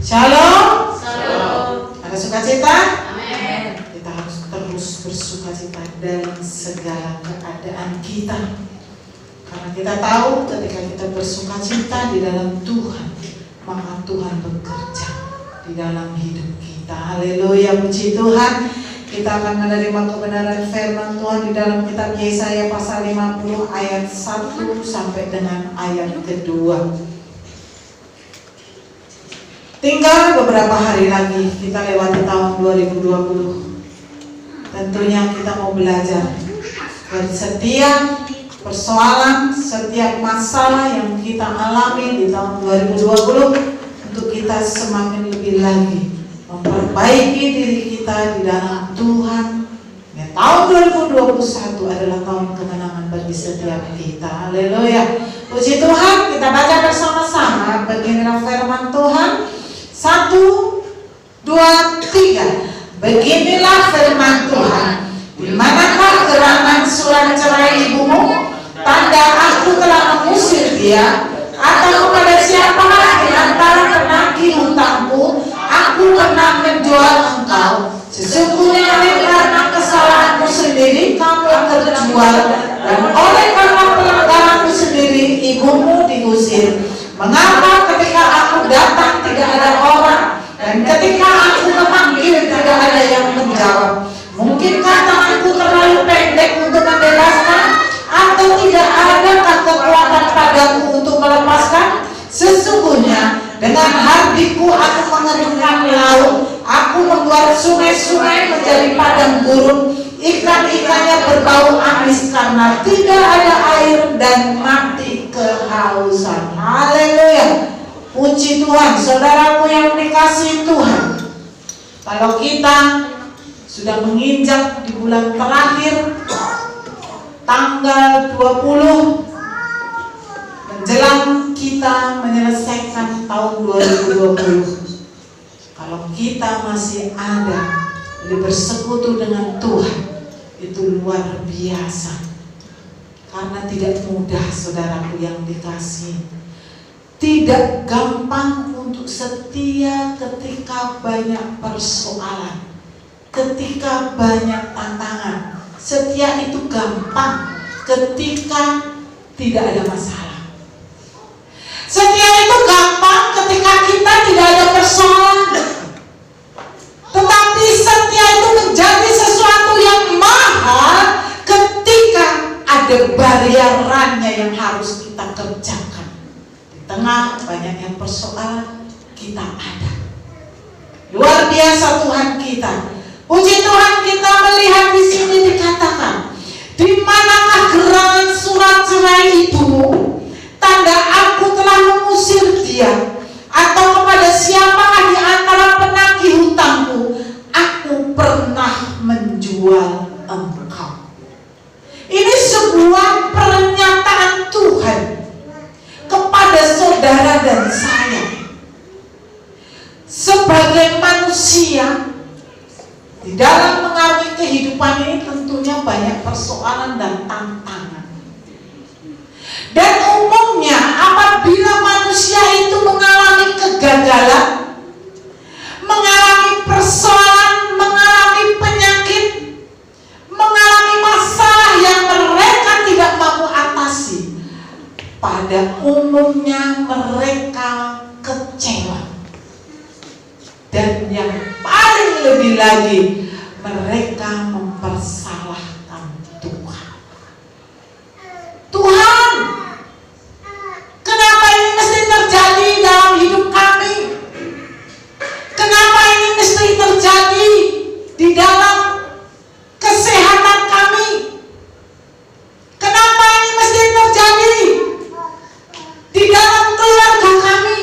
Shalom. Shalom. Ada sukacita? Amin. Kita harus terus bersukacita dalam segala keadaan kita. Karena kita tahu ketika kita bersukacita di dalam Tuhan, maka Tuhan bekerja di dalam hidup kita. Haleluya, puji Tuhan. Kita akan menerima kebenaran firman Tuhan di dalam kitab Yesaya pasal 50 ayat 1 sampai dengan ayat kedua. Tinggal beberapa hari lagi kita lewati tahun 2020. Tentunya kita mau belajar dari setiap persoalan, setiap masalah yang kita alami di tahun 2020 untuk kita semakin lebih lagi memperbaiki diri kita di dalam Tuhan. Ya, tahun 2021 adalah tahun kemenangan bagi setiap kita. Haleluya. Puji Tuhan, kita baca bersama-sama beginilah firman Tuhan. 1, 2, 3. Beginilah firman Tuhan. Di manakah gerangan surat cerai ibumu? Tanda aku telah mengusir dia. Atau kepada siapakah di antara penagih hutangku aku pernah menjual engkau? Sesungguhnya oleh karena kesalahanmu sendiri kamu terjual, dan oleh karena pelanggaranmu sendiri ibumu diusir. Mengapa ketika aku datang tidak ada orang, dan ketika aku memanggil tidak ada yang menjawab? Mungkinkah tanganku terlalu pendek untuk membebaskan, atau tidak ada kekuatan padaku untuk melepaskan? Sesungguhnya dengan hardiku aku mengeringan laut, aku membuat sungai-sungai menjadi padang gurun, ikan-ikannya berbau amis karena tidak ada air dan mati kehausan. Haleluya, puji Tuhan. Saudaraku yang dikasihi Tuhan, kalau kita sudah menginjak di bulan terakhir tanggal 20 menjelang kita menyelesaikan tahun 2020, kalau kita masih ada bersekutu dengan Tuhan, itu luar biasa. Karena tidak mudah, saudaraku yang dikasihi. Tidak gampang untuk setia ketika banyak persoalan, ketika banyak tantangan. Setia itu gampang ketika tidak ada masalah. Setia itu gampang ketika kita tidak ada persoalan. Tetapi setia itu menjadi sesuatu yang mahal ketika ada bariarannya yang harus kita kerjakan. Di tengah banyaknya persoalan, kita ada. Luar biasa Tuhan kita. Puji Tuhan, kita melihat di sini dikatakan, di manakah gerangan surat cerai ibumu? Tanda aku telah mengusir dia. Atau kepada siapakah di antara penagih hutangku aku pernah menjual engkau? Ini sebuah pernyataan Tuhan kepada saudara dan saya. Sebagai manusia, di dalam mengarungi kehidupan ini tentunya banyak persoalan dan tantangan. Dan umumnya apabila manusia itu mengalami kegagalan, mengalami persoalan, mengalami penyakit, mengalami masalah yang mereka tidak mampu atasi, pada umumnya mereka kecewa. Dan yang paling lebih lagi, mereka mempersalahkan Tuhan. Tuhan, kenapa ini mesti terjadi dalam hidup kami? Kenapa ini mesti terjadi di dalam kesehatan kami? Kenapa ini mesti terjadi di dalam keluarga kami?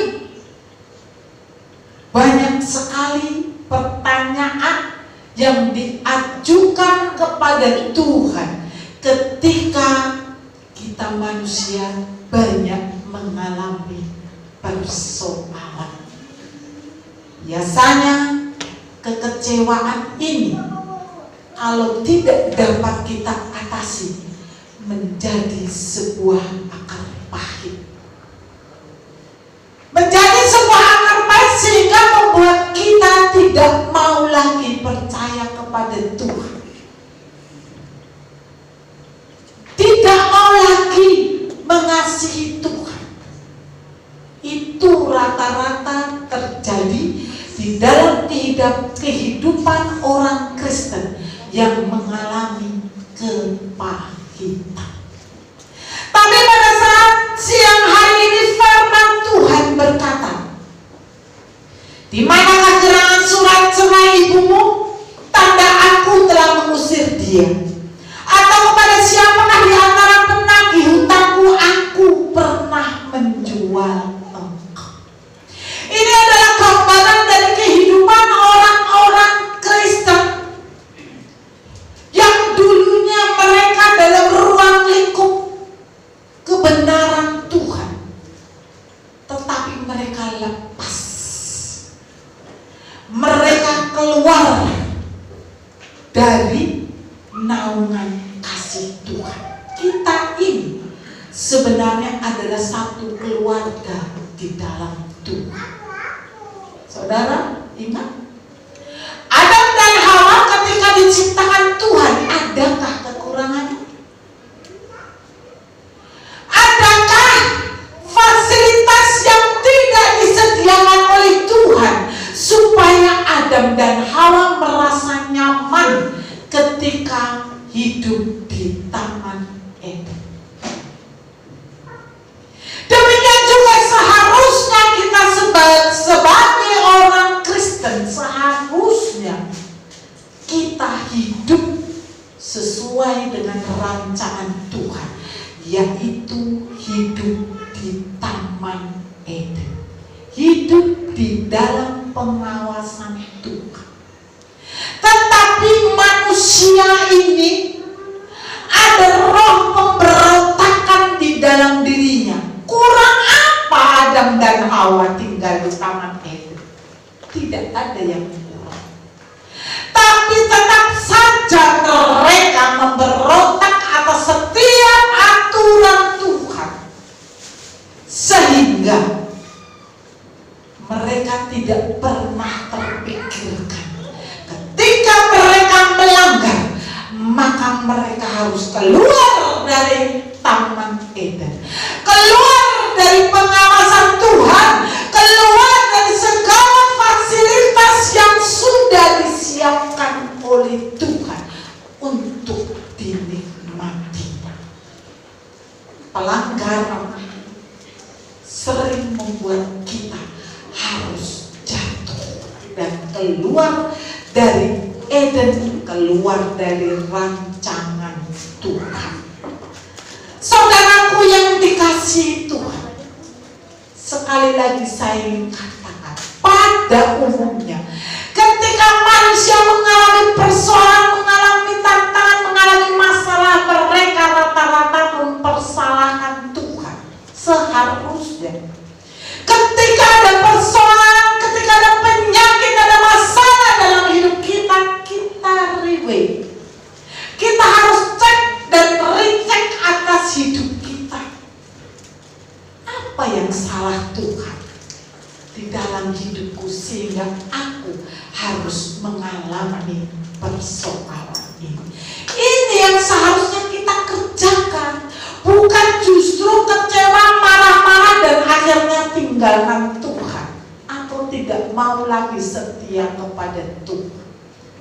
Banyak sekali pertanyaan yang diajukan kepada Tuhan ketika kita manusia banyak mengalami persoalan. Biasanya kekecewaan ini kalau tidak dapat kita atasi menjadi sebuah akar pahit. Menjadi sebuah akar pahit sehingga Di manakah gerangan surat cerai ibumu? Tanda aku telah mengusir dia. Atau kepada siapakah di antara penagih hutangku aku pernah menjual engkau? Ini adalah gambaran dari kehidupan orang-orang Kristen yang dulunya mereka dalam ruang lingkup kebenaran Tuhan, tetapi mereka lepas. Mereka keluar dari naungan kasih Tuhan. Kita ini sebenarnya adalah satu keluarga di dalam Tuhan. Saudara, ingat Adam dan Hawa ketika diciptakan Tuhan, adakah kekurangannya? Adakah fasilitas yang tidak disediakan oleh Tuhan supaya Adam dan Hawa merasa nyaman ketika hidup di Taman Eden? Demikian juga seharusnya kita sebagai orang Kristen, seharusnya kita hidup sesuai dengan rancangan Tuhan, yaitu hidup di Taman Eden, hidup di dalam pengawasan Tuhan. Tetapi manusia ini ada roh pemberontakan di dalam dirinya. Kurang apa Adam dan Hawa tinggal di Taman Eden? Tidak ada yang kurang. Tapi tetap saja mereka memberontak atas setiap aturan Tuhan, sehingga mereka tidak pernah terpikirkan ketika mereka melanggar, maka mereka harus keluar dari Taman Eden, keluar dari pengawasan Tuhan, keluar dari segala fasilitas yang sudah disiapkan oleh Tuhan untuk dinikmati. Pelanggaran sering membuat kita harus jatuh dan keluar dari Eden, keluar dari rancangan Tuhan. Saudaraku yang dikasihi Tuhan, sekali lagi saya ingin katakan, pada umumnya ketika manusia mengalami persoalan, mengalami tantangan, mengalami masalah, mereka rata-rata mempersalahkan Tuhan. Seharusnya ketika ada persoalan, ketika ada penyakit, ada masalah dalam hidup kita, kita reweigh. Kita harus cek dan recheck atas hidup kita. Apa yang salah Tuhan di dalam hidupku sehingga aku harus mengalami persoalan ini? Ini yang seharusnya kita kerjakan, bukan justru kecewa, marah-marah dan akhirnya tinggalkan Tuhan atau tidak mau lagi setia kepada Tuhan.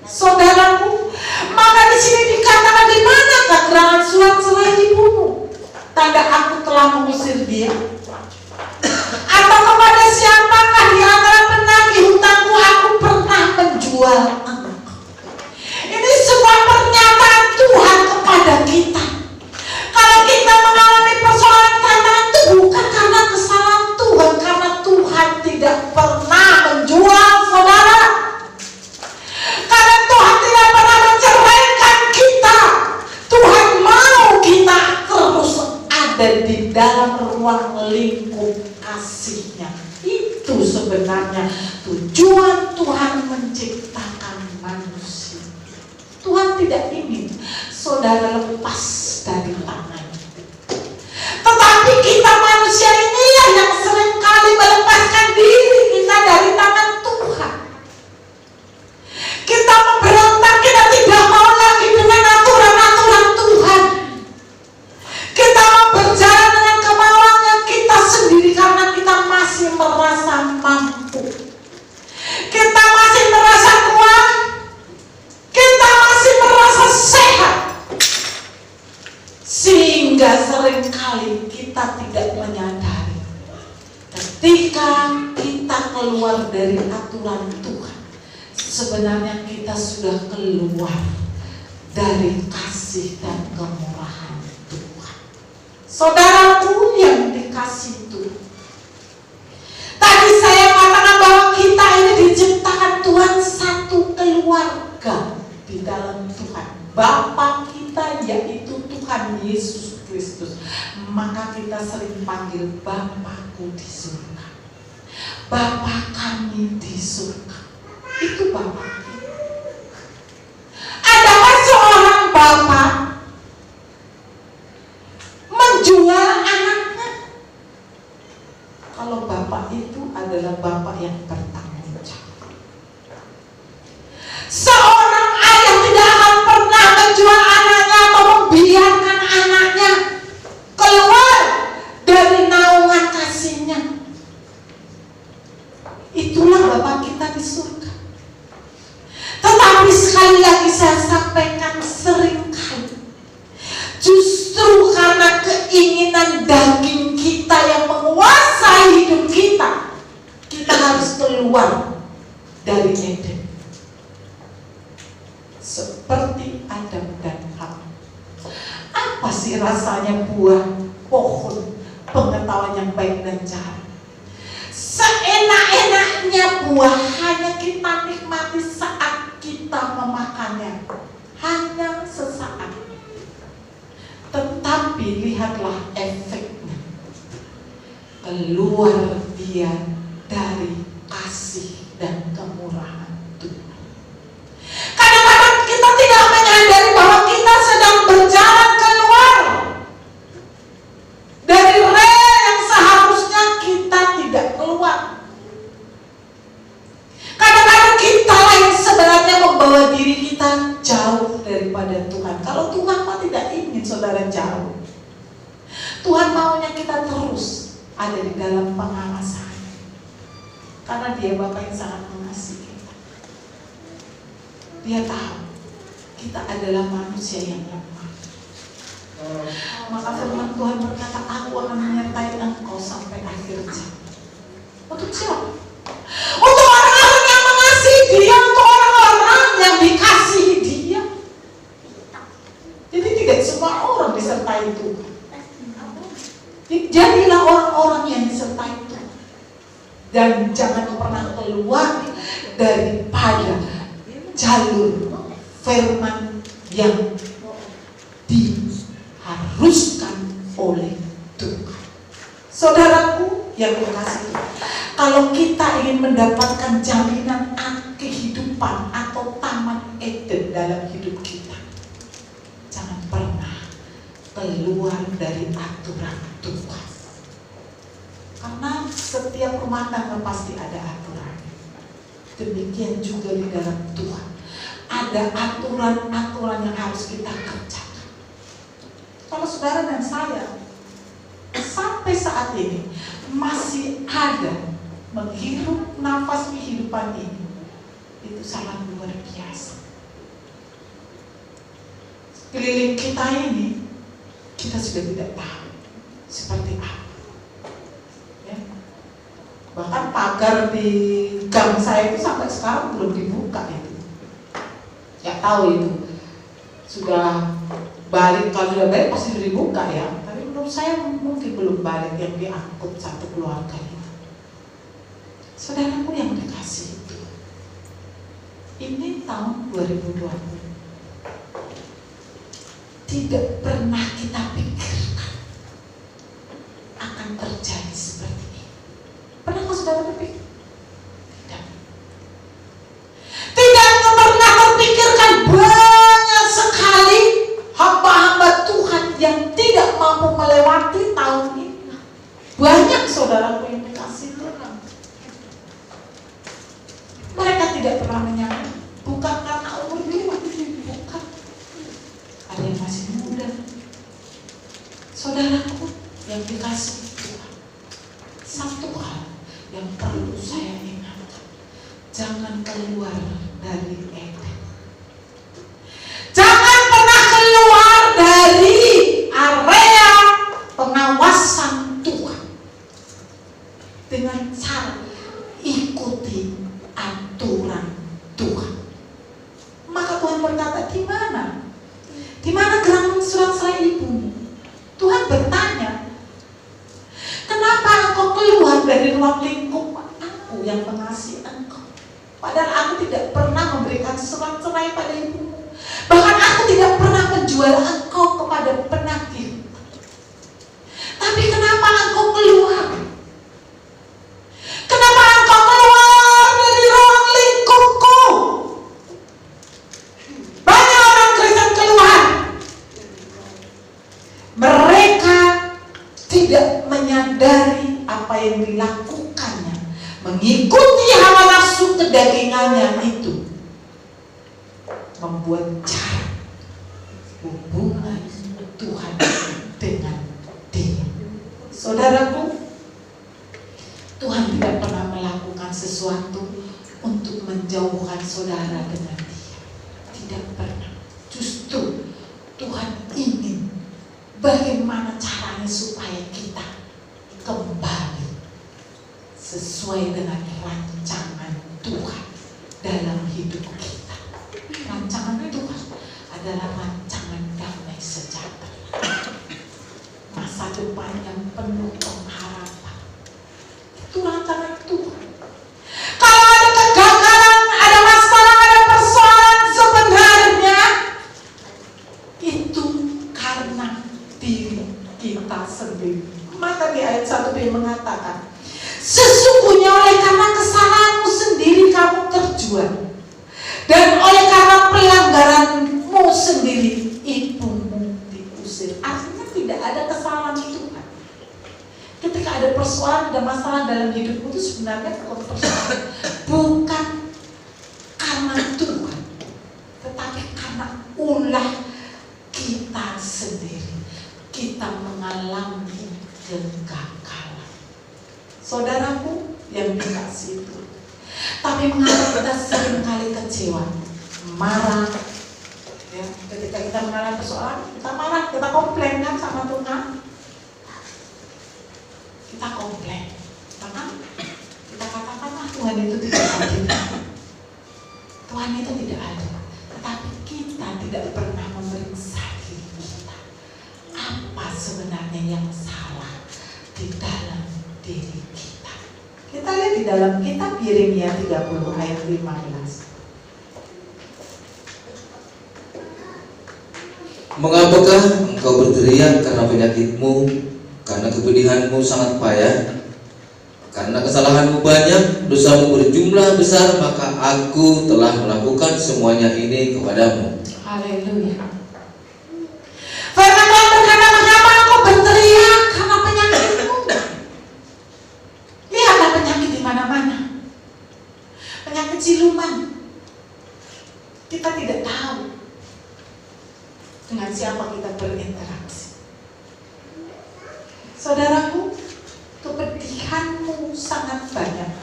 Saudaraku, maka di sini dikatakan, di manakah gerangan surat cerai ibumu? Tanda aku telah mengusir dia. Atau kepada siapakah di antara penagih hutangku aku pernah menjual engkau? Ini sebuah pernyataan Tuhan kepada kita. Kalau kita mengalami persoalan tantangan itu bukan karena kesalahan Tuhan, karena Tuhan tidak pernah menjual saudara. Karena Tuhan tidak pernah menceraikan kita. Tuhan mau kita terus ada di dalam ruang lingkup kasih-Nya. Itu sebenarnya tujuan Tuhan menciptakan manusia. Tuhan tidak ingin saudara lepas dari tangan. Tetapi kita manusia inilah yang seringkali melepaskan diri kita dari tangan Tuhan. Kita memberontak, kita tidak mau lagi dengan aturan-aturan Tuhan. Kita mau berjalan dengan kemauannya kita sendiri karena kita masih merasa mampu. Kita masih merasa kuat. Kita masih merasa sehat. Sehingga seringkali kita tidak menyadari ketika kita keluar dari aturan Tuhan, sebenarnya kita sudah keluar dari kasih dan kemurahan Tuhan. Saudaraku yang dikasih Tuhan, tadi saya katakan bahwa kita ini diciptakan Tuhan satu keluarga di dalam Tuhan. Bapa kita yaitu Tuhan Yesus Kristus. Maka kita sering panggil Bapakku di surga, Bapa kami di surga. Itu Bapa kita. Adakah seorang Bapa menjual anaknya? Kalau Bapa itu adalah Bapa yang bertanggung jawab. Seorang ayah tidak akan pernah menjual anaknya atau membiarkan anaknya keluar dari naungan kasihnya. Itulah Bapa kita di surga. Tetapi sekali lagi saya sampaikan, seringkali justru karena keinginan daging kita yang menguasai hidup kita, kita harus keluar dari Eden. Seperti Adam dan Hawa. Apa sih rasanya buah pohon pengetahuan yang baik dan jahat? Seenak-enaknya buah hanya kita nikmati saat kita memakannya, hanya sesaat. Tetapi lihatlah efeknya, keluar dia dari kasih dan kemurahan Tuhan. Kadang-kadang kita tidak menyadari bahwa kita sedang berjalan keluar dari rel yang seharusnya kita tidak keluar. Kadang-kadang kita yang sebenarnya membawa diri kita jauh daripada Tuhan. Kalau Tuhan mah tidak ingin saudara jauh. Tuhan maunya kita terus ada di dalam pengawasan. Karena Dia Bapa yang sangat mengasihi kita. Dia tahu kita adalah manusia yang lemah. Maka firman Tuhan berkata, aku akan menyertai engkau sampai akhir zaman. Untuk siapa? Untuk orang-orang yang mengasihi Dia, untuk orang-orang yang dikasihi Dia. Jadi tidak semua orang disertai Tuhan. Jadilah orang-orang yang disertai Tuhan. Dan jangan pernah keluar daripada jalur firman yang diharuskan oleh Tuhan. Saudaraku yang dikasihi, kalau kita ingin mendapatkan jaminan kehidupan atau taman Eden dalam hidup kita, jangan pernah keluar dari aturan Tuhan. Karena setiap rumah tangga pasti ada aturan. Demikian juga di dalam Tuhan. Ada aturan-aturan yang harus kita kerjakan. Kalau saudara dan saya sampai saat ini masih ada menghirup nafas kehidupan ini, itu sangat luar biasa. Keliling kita ini, kita sudah tidak tahu seperti apa. Ya. Bahkan pagar di gang saya itu sampai sekarang belum dibuka itu. Ya tahu itu sudah balik, kalau sudah balik pasti sudah dibuka ya. Tapi menurut saya mungkin belum balik yang diangkut satu keluarga itu. Saudaraku yang dikasih itu, ini tahun 2020 tidak pernah kita pikirkan akan terjadi seperti ini. Pernahkah saudara berpikir? Tidak. Tidak pernah terpikirkan banyak sekali hamba-hamba Tuhan yang tidak mampu melewati tahun ini. Banyak saudaraku yang dikasih Tuhan. Mereka tidak pernah menyangka, bukan karena umur tua, bukan. Ada yang masih muda. Saudaraku yang dikasih Tuhan, satu hal yang perlu saya ingatkan, jangan keluar dari Eden. Jangan pernah keluar dari area pengawasan Tuhan dengan cara ikuti mengikuti aturan Tuhan. Maka Tuhan berkata, di mana? Di mana gerangan surat-surat ibumu? Tuhan bertanya, kenapa engkau keluar dari ruang lingkup aku yang mengasihi engkau? Padahal aku tidak pernah memberikan surat-surat pada ibumu. Bahkan aku tidak pernah menjual engkau kepada penagih. Tapi kenapa engkau keluar? Kenapa engkau keluar dari ruang lingkupku? Banyak orang Kristen keluar. Mereka tidak menyadari apa yang dilakukannya, mengikuti hawa nafsu kedagingannya itu membuat jarak hubungan Tuhan dengan dia. Saudaraku, Tuhan tidak pernah melakukan sesuatu untuk menjauhkan saudara dengan dia. Tidak pernah. Justru Tuhan ingin bagaimana caranya supaya kita kembali sesuai dengan rancangan Tuhan dalam hidup kita. Rancangan Tuhan adalah rancangan damai sejahtera, masa depan yang penuh pengharapan. Itu rancangan Tuhan. Kalau ada kegagalan, ada masalah, ada persoalan, sebenarnya itu karena diri kita sendiri. Maka di ayat 1b mengatakan, sesungguhnya oleh karena kesalahanmu sendiri kamu terjual, dan oleh karena pelanggaranmu sendiri ibumu diusir. Artinya tidak ada kesalahan Tuhan. Ketika ada persoalan, ada masalah dalam hidupmu, itu sebenarnya bukan persoalan, bukan karena Tuhan, tetapi karena ulah kita sendiri. Kita mengalami kegagalan. Saudaraku yang dikasihi Tuhan, tapi mengapa kita seringkali kecewa, marah, ya, ketika kita mengalami persoalan, kita marah, kita komplain kan sama Tuhan. Kita komplain, bahkan kita katakan, Tuhan itu tidak adil, Tuhan itu tidak adil. Tetapi kita tidak pernah memeriksa diri kita, apa sebenarnya yang salah di dalam diri kita. Kita lihat di dalam kitab Yeremia 30 ayat 15. Mengapakah engkau berteriak karena penyakitmu, karena kepedihanmu sangat payah? Karena kesalahanmu banyak, dosamu berjumlah besar, maka aku telah melakukan semuanya ini kepadamu. Haleluya. Firman Tuhan berkata, mengapa engkau berteriak karena penyakitmu? Lihatlah penyakit di mana-mana. Penyakit siluman. Kita tidak tahu dengan siapa kita berinteraksi. Saudaraku, kepedihanmu sangat banyak.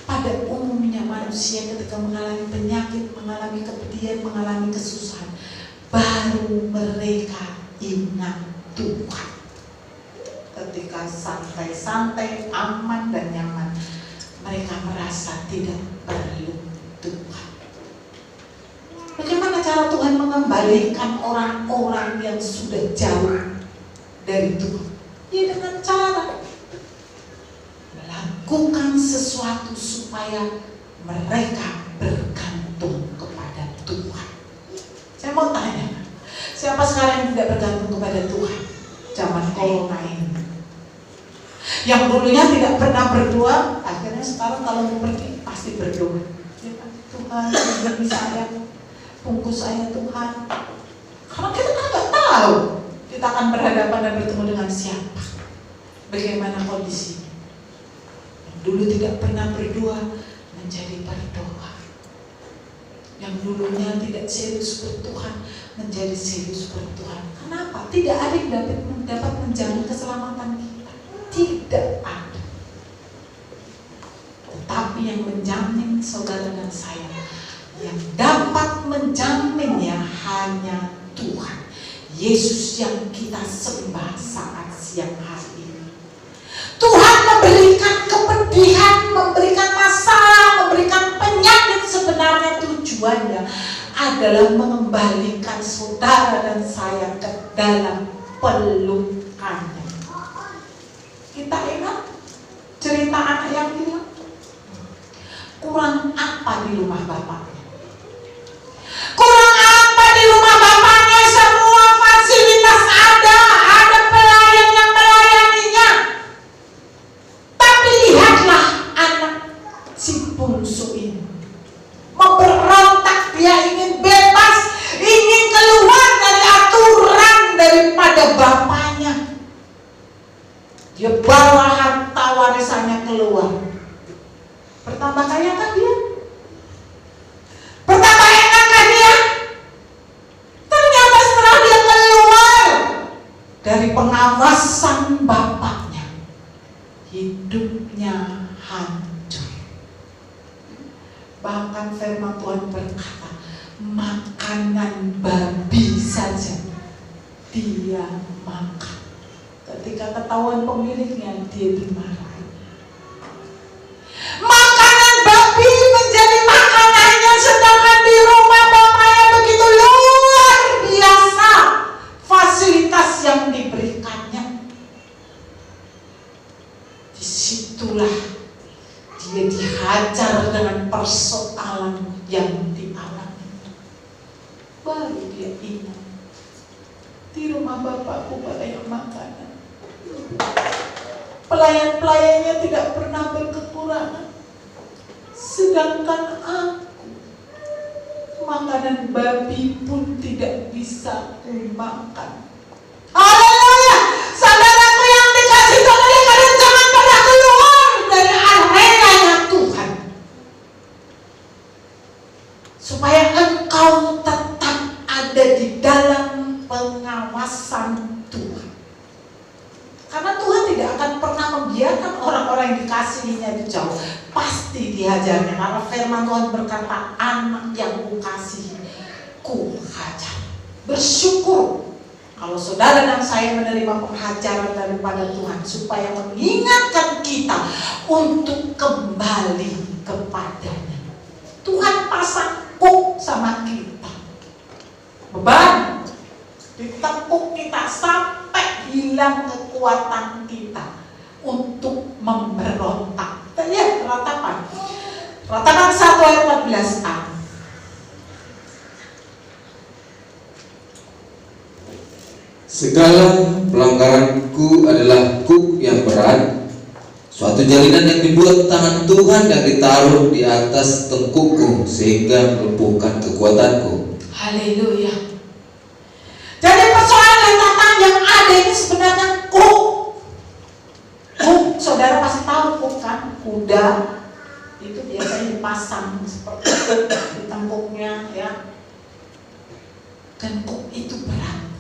Pada umumnya manusia ketika mengalami penyakit, mengalami kepedihan, mengalami kesusahan, baru mereka ingat Tuhan. Ketika santai-santai, aman dan nyaman, mereka merasa tidak perlu Tuhan. Bagaimana cara Tuhan mengembalikan orang-orang yang sudah jauh dari Tuhan? Ya dengan cara melakukan sesuatu supaya mereka bergantung kepada Tuhan. Saya mau tanya, siapa sekarang yang tidak bergantung kepada Tuhan? Zaman corona ini, yang dulunya tidak pernah berdoa, akhirnya sekarang kalau mau pergi pasti berdoa. Ya kan? Tuhan, beri saya, bungkus saya Tuhan. Karena kita kan nggak tahu kita akan berhadapan dan bertemu dengan siapa, bagaimana kondisinya. Yang dulu tidak pernah berdoa menjadi berdoa. Yang dulunya tidak serius bertuhan menjadi serius bertuhan. Kenapa? Tidak ada yang dapat menjamin keselamatan kita. Tidak ada. Tetapi yang menjamin saudara dan saya, yang dapat menjaminnya hanya Tuhan Yesus yang kita sembah saat siang hari ini. Tuhan memberikan kepedihan, memberikan masalah masalah, memberikan penyakit, sebenarnya tujuannya adalah mengembalikan saudara dan saya ke dalam pelukannya. Kita ingat cerita anak yang bilang, kurang apa di rumah bapaknya? Kurang apa di rumah bapaknya? Semua fasilitas ada pelayan yang melayaninya. Tapi lihatlah anak si bungsu ini memberontak, dia ingin bebas, ingin keluar dari aturan daripada bapaknya. Dia bawa harta warisannya keluar. Bertambah kaya kan dia? Bertambah enak kan dia? Ternyata setelah dia keluar dari pengawasan bapaknya, hidupnya hancur. Bahkan firman Tuhan berkata, makanan babi saja dia makan. Ketika ketahuan pemiliknya, dia dimarahi. Makanan babi menjadi makanannya, sedangkan di rumah bapaknya begitu luar biasa fasilitas yang diberikannya. Disitulah dia dihajar dengan persoalan yang dialami. Baru dia ingat, di rumah bapakku banyak makanan. Pelayan-pelayannya tidak pernah berkekurangan, sedangkan aku, makanan babi pun tidak bisa kumakan. Haleluya! Saudaraku yang dikasih Tuhan, kalian jangan pernah keluar dari arenanya Tuhan, supaya engkau tetap ada di dalam pengawasan Tuhan. Karena Tuhan tidak akan pernah membiarkan orang-orang yang dikasihinya itu jauh. Pasti dihajarnya. Karena firman Tuhan berkata, anak yang kukasihi, kuhajar. Bersyukur kalau saudara dan saya menerima penghajaran daripada Tuhan, supaya mengingatkan kita untuk kembali kepadanya. Tuhan pasang kuk sama kita, beban ditekuk kita sampai hilang kekuatan kita untuk memberontak. Kita lihat ratapan 1 ayat 14a. Segala pelanggaranku adalah kuk yang berat, suatu jalinan yang dibuat tangan Tuhan dan ditaruh di atas tengkukku sehingga melumpuhkan kekuatanku. Haleluya. Jadi persoalan tantangan yang ada ini sebenarnya kuk. Kuk, saudara pasti tahu kuk kan? Kuda itu biasanya dipasang seperti di tengkuknya, ya. Dan kuk itu berat.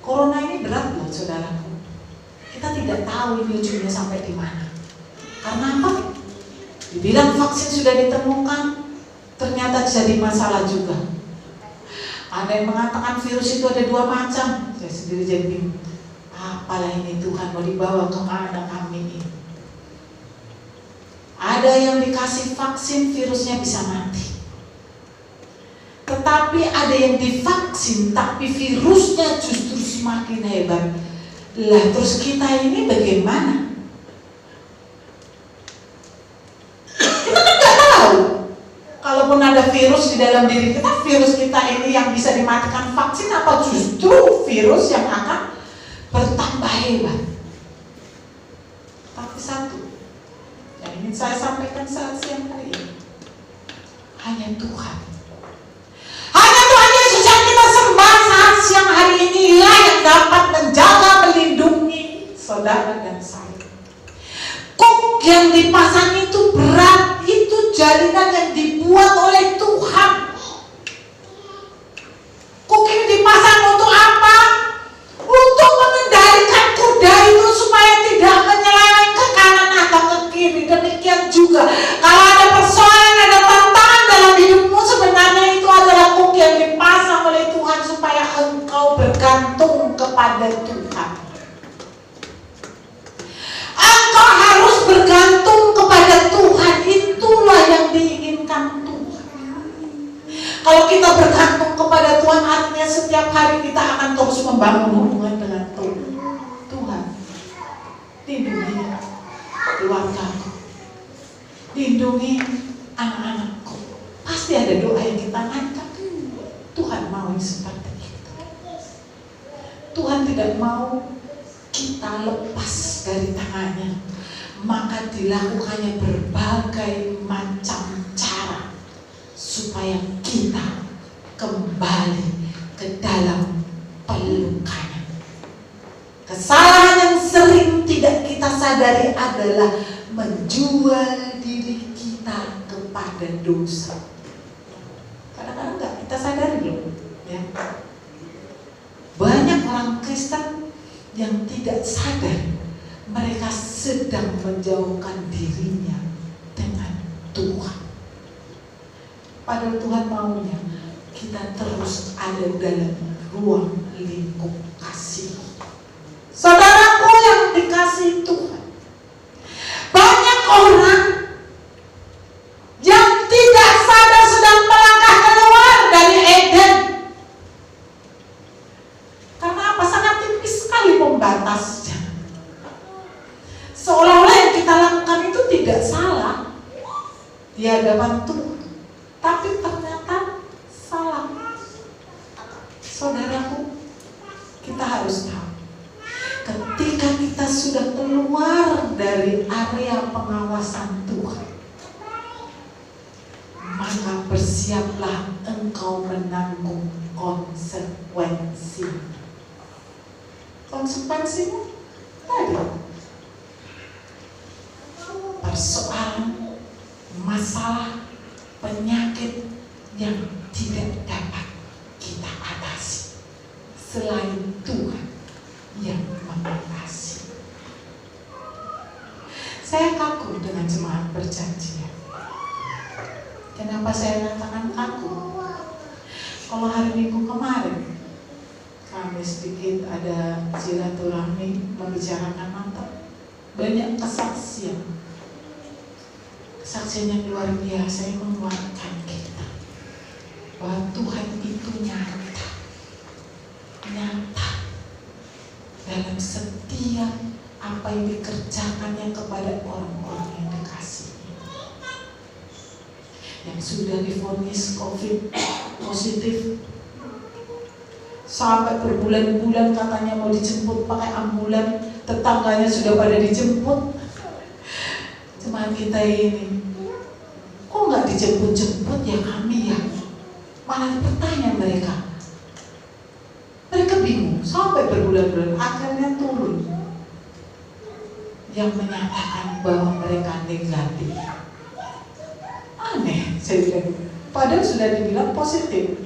Corona ini berat loh, saudaraku. Kita tidak tahu ini ujungnya sampai di mana. Karena apa? Dibilang vaksin sudah ditemukan, ternyata jadi masalah juga. Ada yang mengatakan virus itu ada 2 macam. Saya sendiri jadi bingung. Apalah ini Tuhan, mau dibawa kemana kami ini? Ada yang dikasih vaksin, virusnya bisa mati. Tetapi ada yang divaksin, tapi virusnya justru semakin hebat. Lah terus kita ini bagaimana? Kita kan gak tahu. Kalaupun ada virus di dalam diri kita, virus kita ini yang bisa dimatikan vaksin, apa justru virus yang akan bertambah hebat? Tapi satu yang ingin saya sampaikan saat siang hari ini, hanya Tuhan. Hanya Tuhan Yesus yang kita sembah saat siang hari ini lah yang dapat menjaga, melindungi saudara dan saya. Kuk yang dipasang itu berat, itu jalinan yang dibuat oleh Tuhan. Kuk ini dipasang untuk apa? Untuk mengendalikan kuda itu supaya tidak menyeleweng ke kanan atau ke kiri. Demikian juga kalau ada persoalan, ada tantangan dalam hidupmu, sebenarnya itu adalah kuk yang dipasang oleh Tuhan supaya engkau bergantung kepada Tuhan. Engkau harus bergantung kepada setiap hari kita akan terus membangun hubungan dengan Tuhan. Lindungi keluargaku, lindungi anak-anakku. Pasti ada doa yang kita angkat. Tuhan mau seperti itu. Tuhan tidak mau kita lepas dari tangannya, maka dilakukannya berbagai macam cara supaya kita kembali ke dalam pelukannya. Kesalahan yang sering tidak kita sadari adalah menjual diri kita kepada dosa. Kadang-kadang nggak kita sadari loh, ya. Banyak orang Kristen yang tidak sadar mereka sedang menjauhkan dirinya dengan Tuhan. Padahal Tuhan maunya kita terus ada dalam ruang lingkup kasih. Saudaraku yang dikasihi Tuhan, banyak orang yang tidak sadar sedang melangkah keluar dari Eden. Karena apa? Sangat tipis sekali pembatasnya. Seolah-olah yang kita lakukan itu tidak salah di hadapan Tuhan, tapi ternyata salah. Saudaraku, kita harus tahu, ketika kita sudah keluar dari area pengawasan Tuhan, maka bersiaplah engkau menanggung konsekuensi. Konsekuensinya tadi, persoalan, masalah, penyakit yang tidak dapat kita atasi selain Tuhan yang mengatasi. Saya kagum dengan jemaat perjanjian. Kenapa saya katakan kagum? Kalau hari Minggu kemarin kami sedikit ada silaturahmi membicarakan Natal, banyak kesaksian yang luar biasa yang menguatkan kita bahwa Tuhan itu nyata dalam setiap apa yang dikerjakannya kepada orang-orang yang dikasihi, yang sudah divonis COVID positif, sampai berbulan-bulan katanya mau dijemput pakai ambulan, tetangganya sudah pada dijemput. Jemaat kita ini, kok nggak dijemput-jemput ya kami ya? Malah bertanya mereka bingung sampai berbulan-bulan, akhirnya turun yang menyatakan bahwa mereka negatif. Aneh, saya bilang, padahal sudah dibilang positif.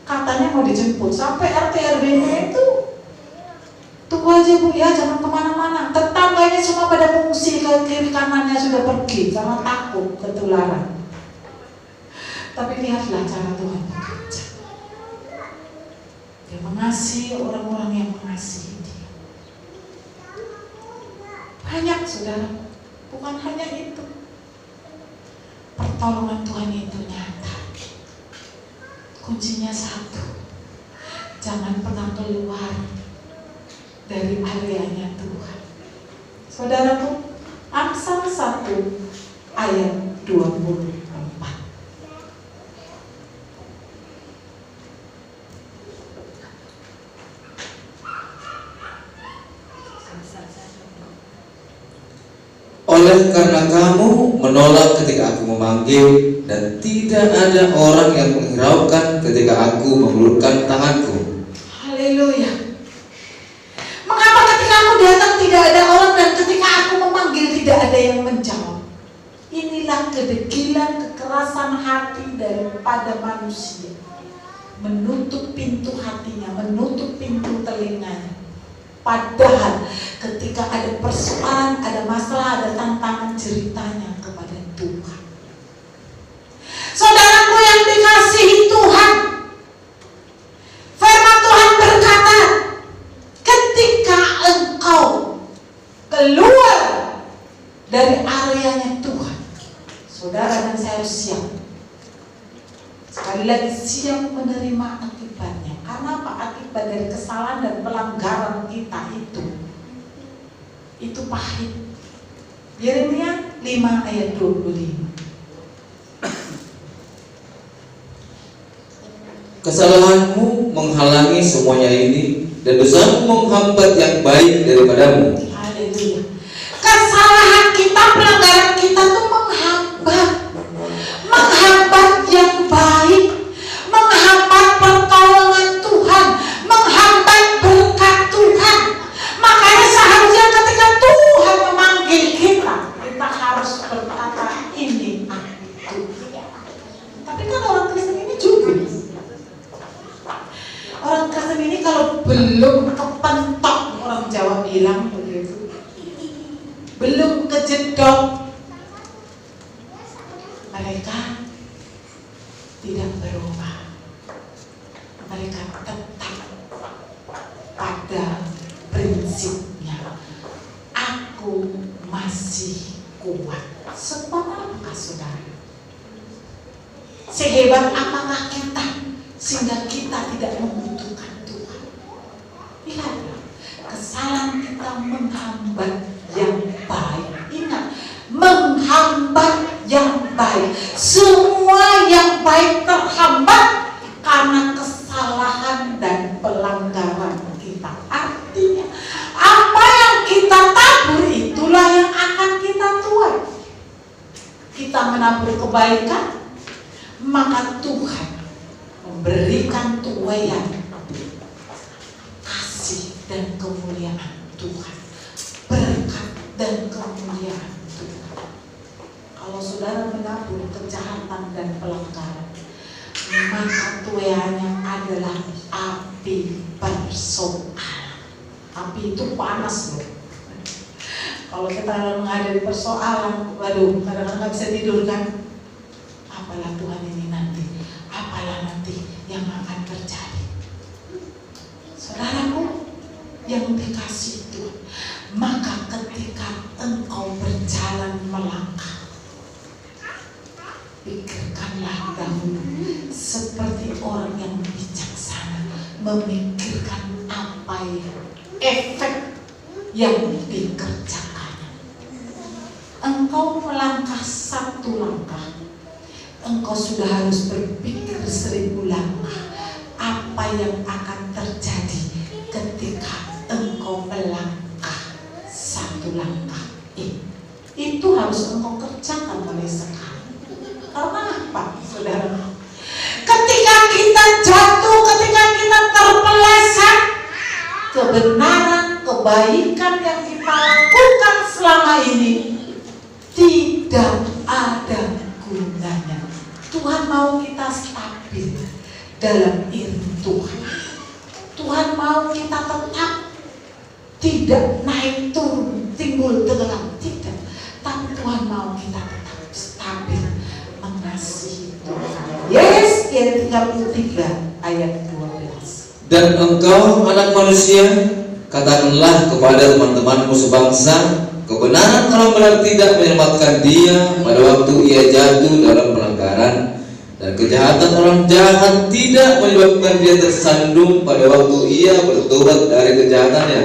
Katanya mau dijemput, sampai RT RW-nya itu tunggu aja Bu ya, jangan kemana-mana. Tetangganya semua pada mengungsi ke kiri kanannya sudah pergi karena takut ketularan. Tapi lihatlah cara Tuhan bekerja. Dia mengasihi orang-orang yang mengasihi Dia. Banyak saudara, bukan hanya itu. Pertolongan Tuhan itu nyata. Kuncinya satu, jangan pernah keluar dari areanya Tuhan. Saudaraku, Amsal 1 ayat 24. Oleh karena kamu menolak ketika aku memanggil, dan tidak ada orang yang menghiraukan ketika aku mengulurkan tanganku. Haleluya. Mengapa ketika aku datang tidak ada orang, dan ketika aku memanggil tidak ada yang menjawab? Inilah kedegilan, kekerasan hati daripada manusia. Menutup pintu hatinya, menutup pintu telinganya. Padahal ketika ada persoalan, ada masalah, ada tantangan, ceritanya kepada Tuhan. Saudaraku yang dikasihi Tuhan, firman Tuhan berkata, ketika engkau keluar dari areanya Tuhan, saudara dan saya harus siap. Sekali sekali lagi siap menerima akibatnya. Karena apa? Akibat dari kesalahan dan pelanggaran kita itu pahit. Yeremia 5 ayat 25. Kesalahanmu menghalangi semuanya ini, dan dosamu menghambat yang baik daripadamu. Haleluya. Kesalahan kita, pelanggaran kita tuh menghambat yang baik, menghambat pertolongan Tuhan, menghambat berkat Tuhan. Makanya seharusnya ketika Tuhan memanggil kita harus berkata ini aku. Tapi kan orang Kristen ini juga. Orang Kristen ini kalau belum kepentok, orang Jawa bilang begitu, belum kejedok, mereka tidak berubah. Mereka tetap pada prinsipnya. Aku masih kuat. Sekuat apakah saudara? Sehebat apakah kita sehingga kita tidak membutuhkan Tuhan? Lihatlah, kesalahan kita menghambat yang baik. Ingat, menghambat yang baik. Semua yang baik terhambat karena kesalahan dan pelanggaran kita. Artinya, apa yang kita tabur itulah yang akan kita tuai. Kita menabur kebaikan, maka Tuhan memberikan tuaian kasih dan kemuliaan Tuhan, berkat dan kemuliaan Tuhan. Kalau saudara menabur kejahatan dan pelanggaran, maka tuaiannya adalah api persoalan. Api itu panas loh. Kalau kita menghadapi persoalan, waduh, kadang-kadang nggak bisa tidur kan? Apalah Tuhan ini nanti, apalah nanti yang akan terjadi. Saudaraku yang dikasihi Tuhan, maka ketika engkau berjalan melangkah, pikirkanlah dahulu seperti orang yang bijaksana, memikirkan apa efek yang dikerjakannya. Engkau melangkah satu langkah, engkau sudah harus berpikir 1000 langkah apa yang akan terjadi ketika engkau melangkah satu langkah ini. Itu harus engkau kerjakan mulai sekarang. Karena apa, saudara? Ketika kita jatuh, ketika kita terpeleset, kebenaran, kebaikan yang kita lakukan selama ini tidak ada gunanya. Tuhan mau kita stabil dalam ilmu Tuhan. Tuhan mau kita tetap tidak naik turun, timbul tenggelam, tidak. Tapi Tuhan mau kita tetap stabil mengasihi Tuhan. Yesaya 33 ayat 12. Dan engkau anak manusia, katakanlah kepada teman-temanmu sebangsa, kebenaran orang benar tidak menyelamatkan dia pada waktu ia jatuh dalam pelanggaran, dan kejahatan orang jahat tidak menyebabkan dia tersandung pada waktu ia bertobat dari kejahatannya.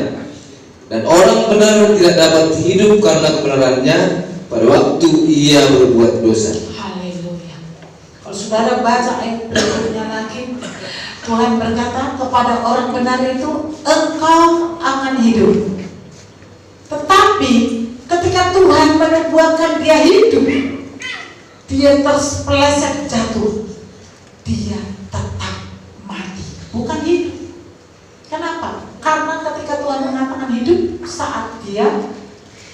Dan orang benar tidak dapat hidup karena kebenarannya pada waktu ia berbuat dosa. Haleluya. Kalau saudara baca ayat berikutnya lagi, Tuhan berkata kepada orang benar itu, engkau akan hidup. Tetapi ketika Tuhan menubuatkan dia hidup, dia terpeleset jatuh, dia tetap mati, bukan hidup. Kenapa? Karena ketika Tuhan mengatakan hidup, saat dia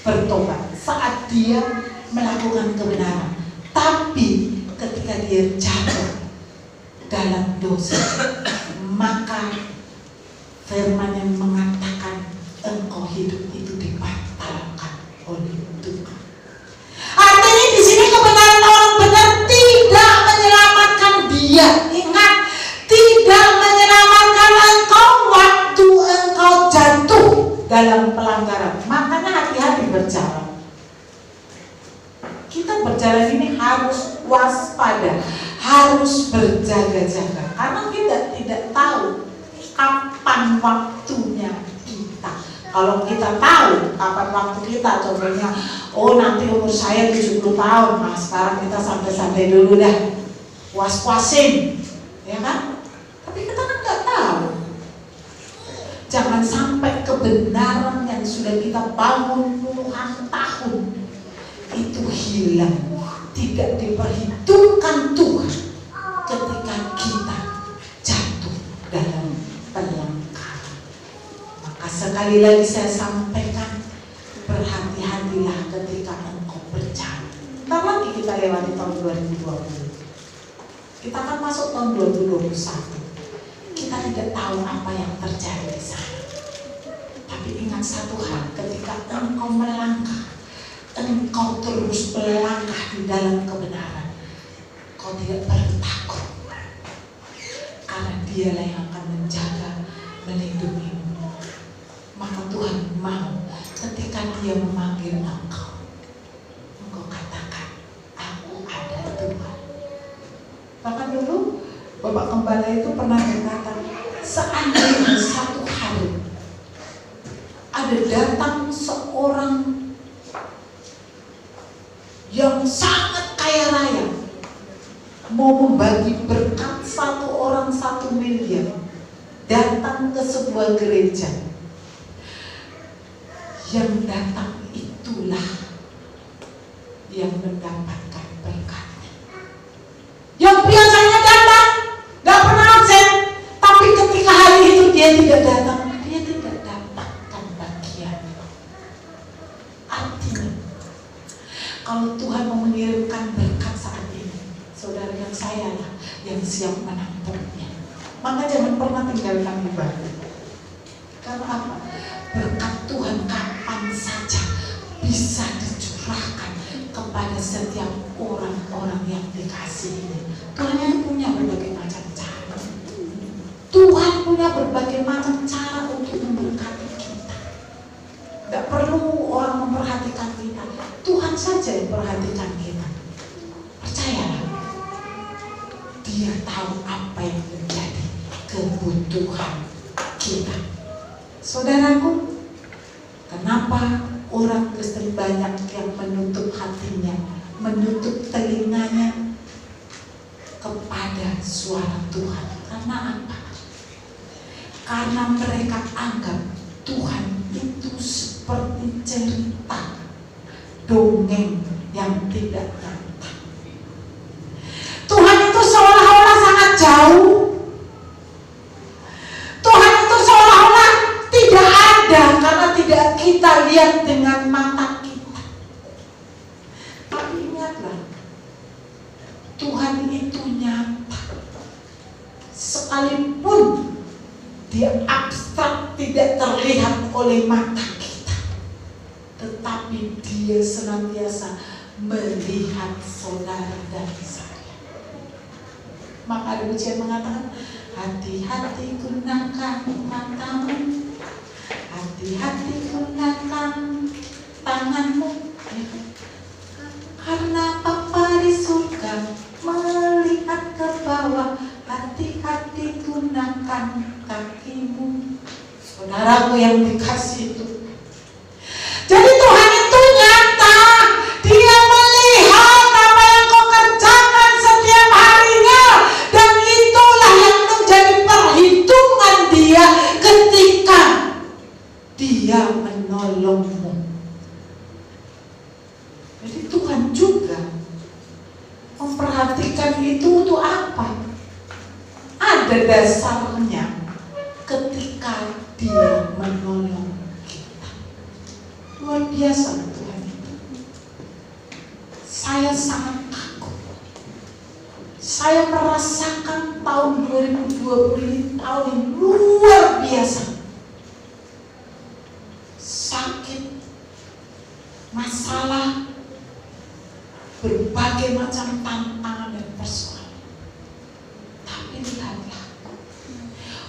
bertobat, saat dia melakukan kebenaran. Tapi ketika dia jatuh dalam dosa, maka firman yang mengatakan engkau hidup itu dibatalkan oleh Tuhan. Artinya di sini kebenaran orang benar tidak menyelamatkan dia. Ingat, tidak menyelamatkan engkau waktu engkau jatuh dalam pelanggaran. Makanya hati-hati berjalan. Kita berjalan ini harus waspada, harus berjaga-jaga karena kita tidak tahu kapan waktunya kita. Kalau kita tahu kapan waktu kita, contohnya, oh nanti umur saya 70 tahun, nah sekarang kita santai-santai dulu dah, puas-puasin, ya kan? Tapi kita kan nggak tahu. Jangan sampai kebenaran yang sudah kita bangun puluhan tahun itu hilang, tidak diperhitungkan Tuhan ketika kita jatuh dalam pelanggaran. Maka sekali lagi saya sampaikan, berhati-hatilah ketika engkau berjalan. Bentar lagi kita lewati tahun 2020. Kita akan masuk tahun 2021. Kita tidak tahu apa yang terjadi di sana. Tapi ingat satu hal, ketika engkau melangkah, engkau terus melangkah di dalam kebenaran, kau tidak perlu takut, karena Dialah yang akan menjaga, melindungimu. Maka Tuhan mau ketika Dia memanggil engkau, engkau katakan, aku ada Tuhan. Bahkan dulu Bapak Gembala itu pernah berkata, seandainya satu hari ada datang seorang yang sangat kaya raya mau membagi berkat, satu orang 1 miliar datang ke sebuah gereja, yang datang itulah yang mendapatkan berkatnya. Yang biasanya datang gak pernah absen, tapi ketika hari itu dia tidak datang, dia tidak dapatkan bagian. Artinya, kalau Tuhan mau mengirimkan berkat saat ini, saudara yang saya lah yang siap menampungnya. Maka jangan pernah tinggalkan ibadah. Karena apa? Berkat Tuhan kapan saja bisa dicurahkan kepada setiap orang-orang yang dikasihi. Tuhan yang punya berbagai macam cara. Tuhan punya berbagai macam cara untuk memberkati kita. Tidak perlu orang memperhatikan kita, Tuhan saja yang perhatikan kita. Percayalah, Dia tahu apa yang menjadi kebutuhan kita. Saudaraku, kenapa orang Kristen banyak yang menutup hatinya, menutup telinganya kepada suara Tuhan? Karena apa? Karena mereka anggap Tuhan itu seperti cerita dongeng yang tidak nyata. Tuhan itu seolah-olah sangat jauh. Tuhan itu seolah-olah tidak ada karena tidak kita lihat dengan mata kita. Tapi ingatlah, Tuhan itu nyata. Sekalipun Dia abstrak, tidak terlihat oleh mata kita, tetapi Dia senantiasa melihat saudara dan saya. Maka ada pujian mengatakan, hati-hati gunakan matamu, hati-hati gunakan tanganmu, karena Bapa di surga melihat ke bawah. Hati-hati gunakan kakimu. Saudaraku yang dikasih itu, jadi Tuhan itu nyata. Dia melihat apa yang kau kerjakan setiap harinya, dan itulah yang menjadi perhitungan Dia ketika Dia menolongmu. Jadi Tuhan juga memperhatikan itu untuk apa? Ada dasarnya ketika Dia menolong kita. Luar biasa Tuhan itu. Saya sangat takut. Saya merasakan tahun 2020 ini tahun yang luar biasa. Sakit, masalah, berbagai macam tantangan dan persoalan. Tapi lihatlah,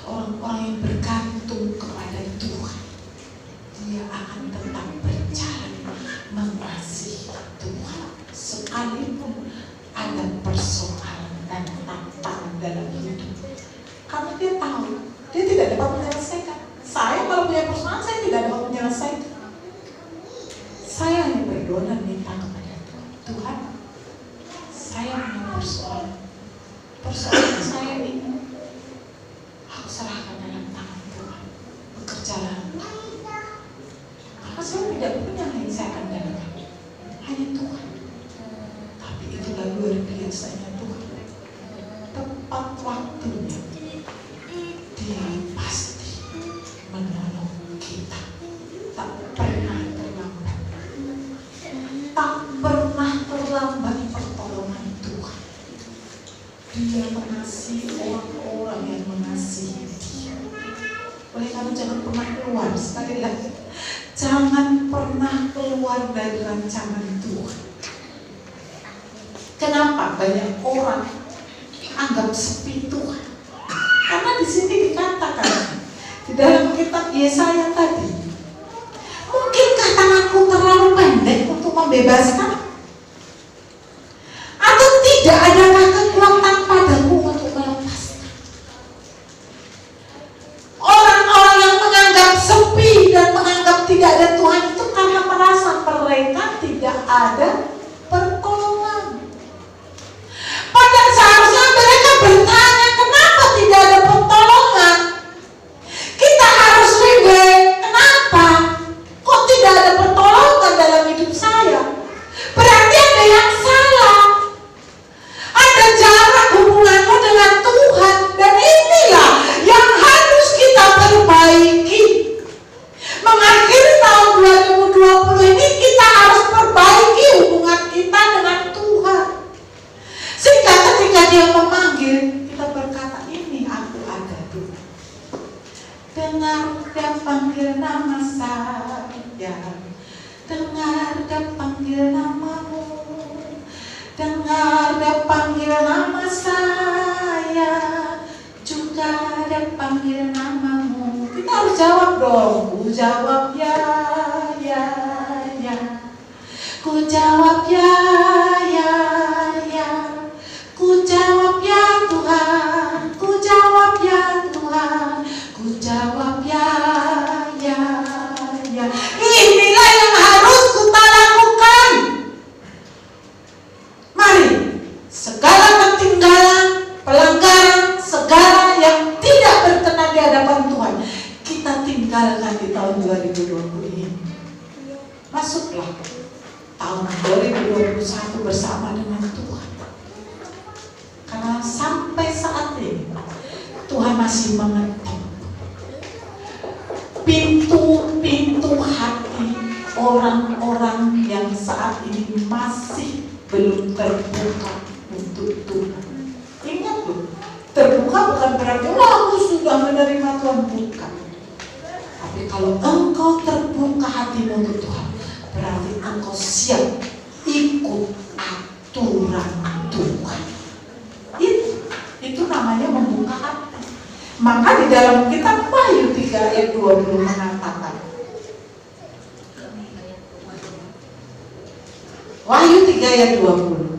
orang-orang yang bergantung kepada Tuhan, dia akan tetap berjalan mengasihi Tuhan sekalipun ada persoalan dan persoalan saya ini aku serahkan dalam tangan Tuhan. Bekerjalah. Karena saya tidak punya yang saya andalkan, hanya Tuhan. Tapi itulah luar biasanya Tuhan. Tepat waktunya Dia pasti menolong kita. Tak pernah terlambat. Tak pernah terlambat pertolongan Tuhan. Dia mengasihi orang-orang yang mengasihi Dia. Oleh karena jangan pernah keluar, sekali lagi, jangan pernah keluar dari rancangan Tuhan. Kenapa banyak orang anggap sepi Tuhan? Karena di sini dikatakan di dalam kitab Yesaya tadi, mungkinkah tanganku terlalu pendek untuk membebaskan? Atau tidak adakah kekuatan padaku untuk melepaskan? Orang-orang yang menganggap sepi dan menganggap tidak ada Tuhan itu karena merasa mereka tidak ada pertolongan. Padahal seharusnya mereka bertanya, kenapa tidak ada pertolongan? Kita harus reflect, kenapa? Kok tidak ada pertolongan dalam hidup saya? Berarti ada yang salah. Ada jarak hubunganmu dengan Tuhan, dan inilah yang harus kita perbaiki. Mengakhiri tahun 2020 ini kita harus perbaiki hubungan kita dengan Tuhan. Sehingga ketika Dia memanggil, kita berkata, ini aku ada Tuhan. Dengar Dia panggil nama saya, dengar Dia panggil namamu, dengar Dia panggil nama saya, juga Dia panggil namamu. Kita harus jawab dong. Ku jawab ya, ya, ya. Ku jawab ya, ya, ya. Ku jawab ya Tuhan, ku jawab ya Tuhan, ku jawab ya, ya, ya. Inilah yang harus kita lakukan. Mari, segala ketinggalan, pelanggaran, segala yang tidak berkenan di hadapan Tuhan, kita tinggalkan di tahun 2020 ini. Masuklah tahun 2021 bersama dengan Tuhan. Karena sampai saat ini Tuhan masih mengetuk pintu-pintu hati orang-orang yang saat ini masih belum terbuka untuk Tuhan. Ingat loh, terbuka bukan berarti aku sudah menerima Tuhan, bukan. Tapi kalau engkau terbuka hatimu untuk Tuhan, berarti engkau siap ikut aturan Tuhan. Itu namanya membuka hati. Maka di dalam kitab Wahyu 3 ayat 20 mengatakan, Wahyu 3 ayat 20,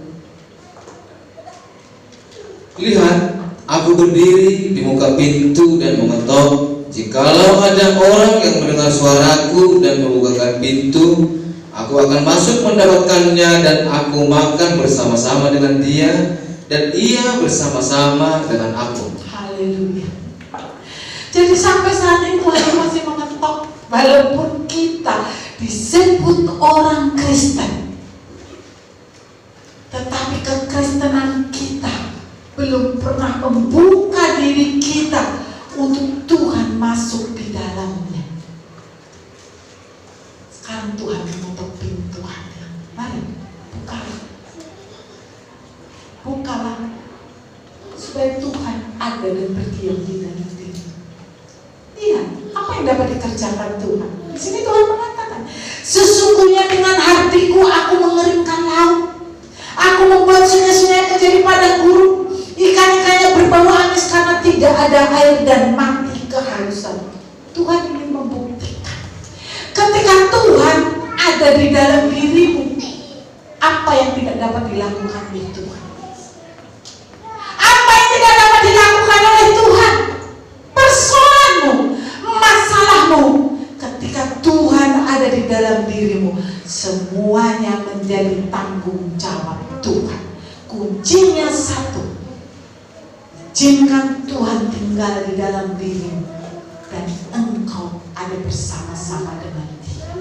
lihat, aku berdiri di muka pintu dan mengetok. Jikalau ada orang yang mendengar suaraku dan membukakan pintu, aku akan masuk mendapatkannya dan aku makan bersama-sama dengan dia dan ia bersama-sama dengan aku. Haleluya. Jadi sampai saat ini Tuhan masih mengetok, walaupun kita disebut orang Kristen, tetapi kekristenan kita belum pernah membuka diri kita untuk Tuhan masuk di dalamnya. Sekarang Tuhan mengetok pintu hati. Mari, bukalah. Bukalah supaya Tuhan ada dan berdiam di dalam diri. Iya, apa yang dapat dikerjakan Tuhan? Di sini Tuhan mengatakan, sesungguhnya dengan hatiku aku mengeringkan laut, aku membuat sungai-sungai menjadi padang gurun, ikan-ikannya berbau amis karena tidak ada air dan mati kehausan. Tuhan ingin membuktikan, ketika Tuhan ada di dalam dirimu, apa yang tidak dapat dilakukan oleh Tuhan? Apa yang tidak dapat dilakukan oleh Tuhan? Persoalanmu, masalahmu, ketika Tuhan ada di dalam dirimu, semuanya menjadi tanggung jawab Tuhan. Kunci kuncinya satu. Izinkan Tuhan tinggal di dalam dirimu dan engkau ada bersama-sama dengan Dia.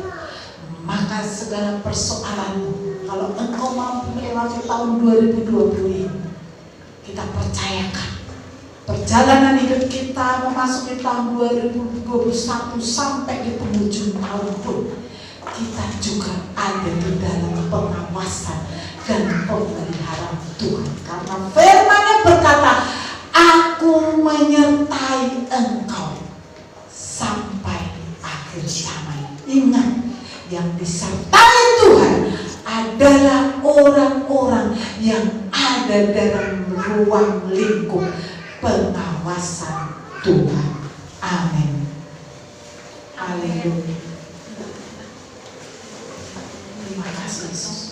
Maka segala persoalanmu, kalau engkau mampu melewati tahun 2020 ini, kita percayakan perjalanan hidup kita memasuki tahun 2021 sampai di penghujung tahun pun, kita juga ada di dalam pengawasan dan pemeliharaan Tuhan. Karena firman-Nya berkata, Aku menyertai engkau sampai akhir zaman. Ingat, yang disertai Tuhan adalah orang-orang yang ada dalam ruang lingkup pengawasan Tuhan. Amin. Haleluya. Terima kasih Yesus.